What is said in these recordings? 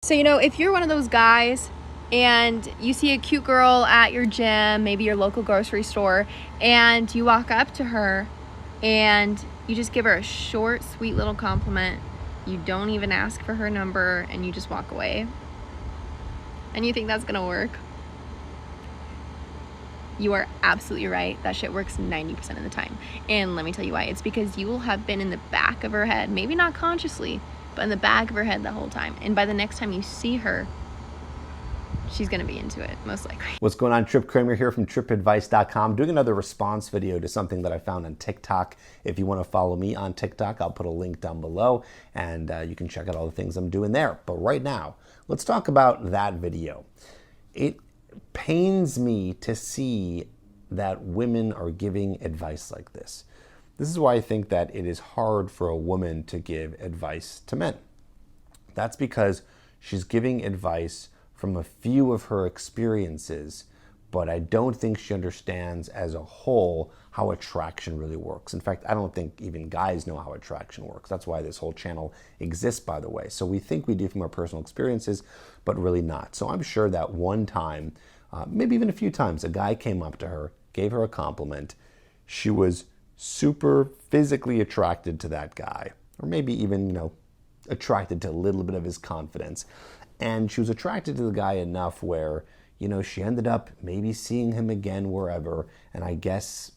So, if you're one of those guys and you see a cute girl at your gym, maybe your local grocery store, and you walk up to her and you just give her a short, sweet little compliment, you don't even ask for her number, and you just walk away, and you think that's gonna work, you are absolutely right. That shit works 90% of the time. And let me tell you why. It's because you will have been in the back of her head, maybe not consciously, but in the back of her head the whole time. And by the next time you see her, she's gonna be into it, most likely. What's going on? Trip Kramer here from tripadvice.com, doing another response video to something that I found on TikTok. If you want to follow me on TikTok, I'll put a link down below, and you can check out all the things I'm doing there. But right now, let's talk about that video. It pains me to see that women are giving advice like this. This is why I think that it is hard for a woman to give advice to men. That's because she's giving advice from a few of her experiences, but I don't think she understands as a whole how attraction really works. In fact, I don't think even guys know how attraction works. That's why this whole channel exists, by the way. So we think we do from our personal experiences, but really not. So I'm sure that one time, maybe even a few times, a guy came up to her, gave her a compliment. She was super physically attracted to that guy, or maybe even, attracted to a little bit of his confidence. And she was attracted to the guy enough where, she ended up maybe seeing him again wherever, and I guess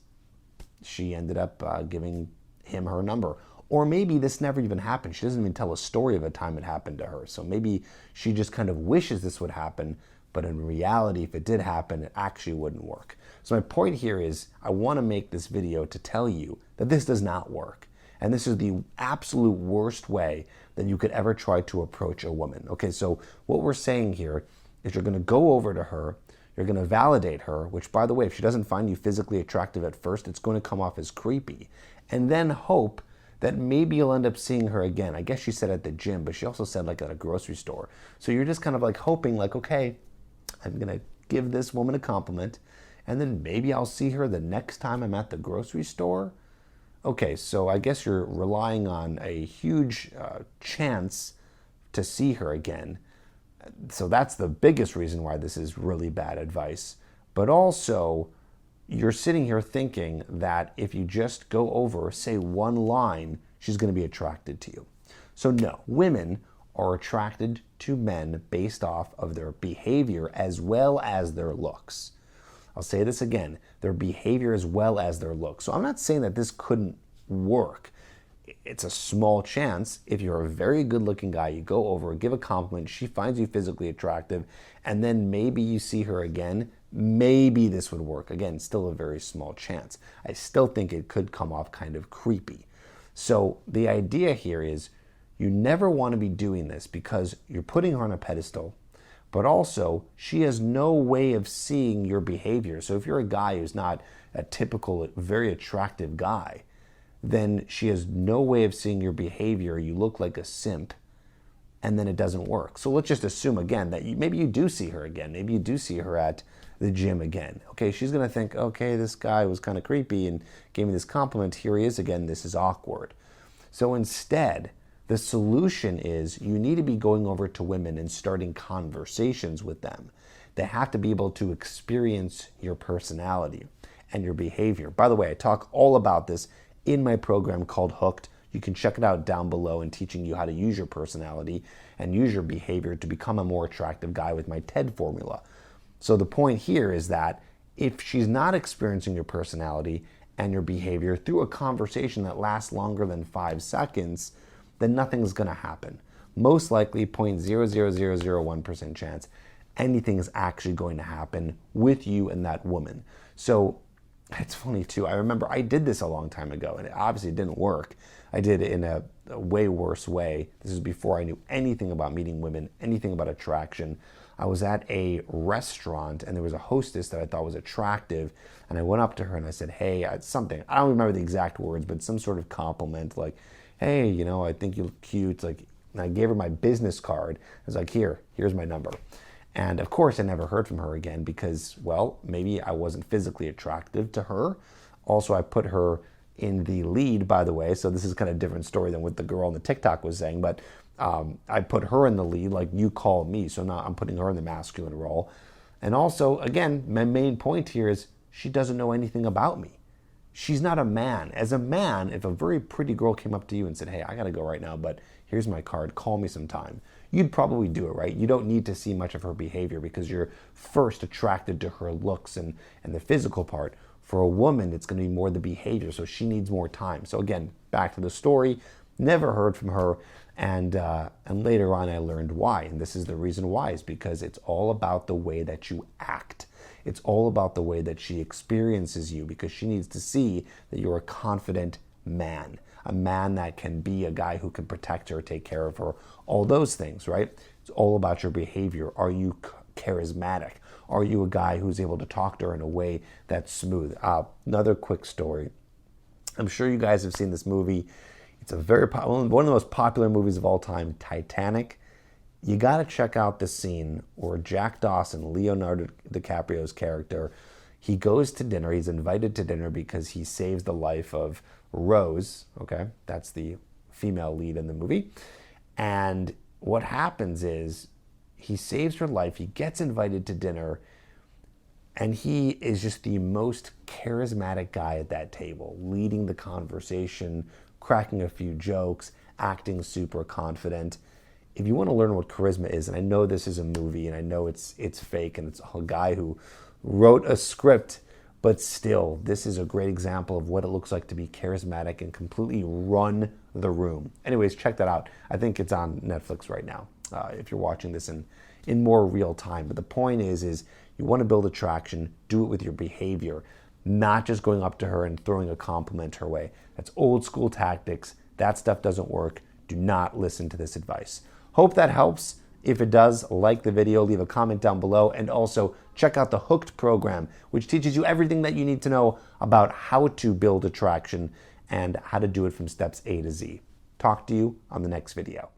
she ended up giving him her number. Or maybe this never even happened. She doesn't even tell a story of a time it happened to her. So maybe she just kind of wishes this would happen, but in reality, if it did happen, it actually wouldn't work. So my point here is I want to make this video to tell you that this does not work. And this is the absolute worst way that you could ever try to approach a woman. Okay, so what we're saying here is you're going to go over to her, you're going to validate her, which, by the way, if she doesn't find you physically attractive at first, it's going to come off as creepy, and then hope that maybe you'll end up seeing her again. I guess she said at the gym, but she also said like at a grocery store. So you're just kind of like hoping like, okay, I'm going to give this woman a compliment, and then maybe I'll see her the next time I'm at the grocery store. Okay, so I guess you're relying on a huge chance to see her again. So that's the biggest reason why this is really bad advice. But also, you're sitting here thinking that if you just go over, say one line, she's going to be attracted to you. So no, women are attracted to men based off of their behavior as well as their looks. I'll say this again, their behavior as well as their looks. So I'm not saying that this couldn't work. It's a small chance. If you're a very good looking guy, you go over, give a compliment, she finds you physically attractive, and then maybe you see her again, maybe this would work. Again, still a very small chance. I still think it could come off kind of creepy. So the idea here is you never want to be doing this because you're putting her on a pedestal, but also she has no way of seeing your behavior. So if you're a guy who's not a typical, very attractive guy, then she has no way of seeing your behavior. You look like a simp, and then it doesn't work. So let's just assume again that maybe you do see her again. Maybe you do see her at the gym again. Okay, she's gonna think, okay, this guy was kind of creepy and gave me this compliment. Here he is again. This is awkward. So instead, the solution is you need to be going over to women and starting conversations with them. They have to be able to experience your personality and your behavior. By the way, I talk all about this in my program called Hooked. You can check it out down below in teaching you how to use your personality and use your behavior to become a more attractive guy with my TED formula. So the point here is that if she's not experiencing your personality and your behavior through a conversation that lasts longer than 5 seconds, then nothing's going to happen. Most likely 0.00001% chance anything is actually going to happen with you and that woman. So it's funny too. I remember I did this a long time ago and it obviously didn't work. I did it in a way worse way. This is before I knew anything about meeting women, anything about attraction. I was at a restaurant and there was a hostess that I thought was attractive, and I went up to her and I said, hey, something, I don't remember the exact words, but some sort of compliment like, hey, I think you look cute. Like, and I gave her my business card. I was like, here's my number. And of course, I never heard from her again because, well, maybe I wasn't physically attractive to her. Also, I put her in the lead, by the way, so this is kind of a different story than what the girl on the TikTok was saying, but I put her in the lead, like you call me. So now I'm putting her in the masculine role. And also, again, my main point here is she doesn't know anything about me. She's not a man. As a man, if a very pretty girl came up to you and said, hey, I got to go right now, but here's my card, call me sometime, you'd probably do it, right? You don't need to see much of her behavior because you're first attracted to her looks and the physical part. For a woman, it's going to be more the behavior, so she needs more time. So again, back to the story, never heard from her, and later on I learned why. And this is the reason why, is because it's all about the way that you act. It's all about the way that she experiences you, because she needs to see that you're a confident man, a man that can be a guy who can protect her, take care of her, all those things, right? It's all about your behavior. Are you charismatic? Are you a guy who's able to talk to her in a way that's smooth? Another quick story. I'm sure you guys have seen this movie. It's a very one of the most popular movies of all time, Titanic. You got to check out the scene where Jack Dawson, Leonardo DiCaprio's character, he goes to dinner. He's invited to dinner because he saves the life of Rose. Okay, that's the female lead in the movie. And what happens is he saves her life. He gets invited to dinner, and he is just the most charismatic guy at that table, leading the conversation, cracking a few jokes, acting super confident. If you want to learn what charisma is, and I know this is a movie, and I know it's fake, and it's a guy who wrote a script, but still, this is a great example of what it looks like to be charismatic and completely run the room. Anyways, check that out. I think it's on Netflix right now, if you're watching this in more real time. But the point is you want to build attraction, do it with your behavior, not just going up to her and throwing a compliment her way. That's old school tactics. That stuff doesn't work. Do not listen to this advice. Hope that helps. If it does, like the video, leave a comment down below, and also check out the Hooked program, which teaches you everything that you need to know about how to build attraction and how to do it from steps A to Z. Talk to you on the next video.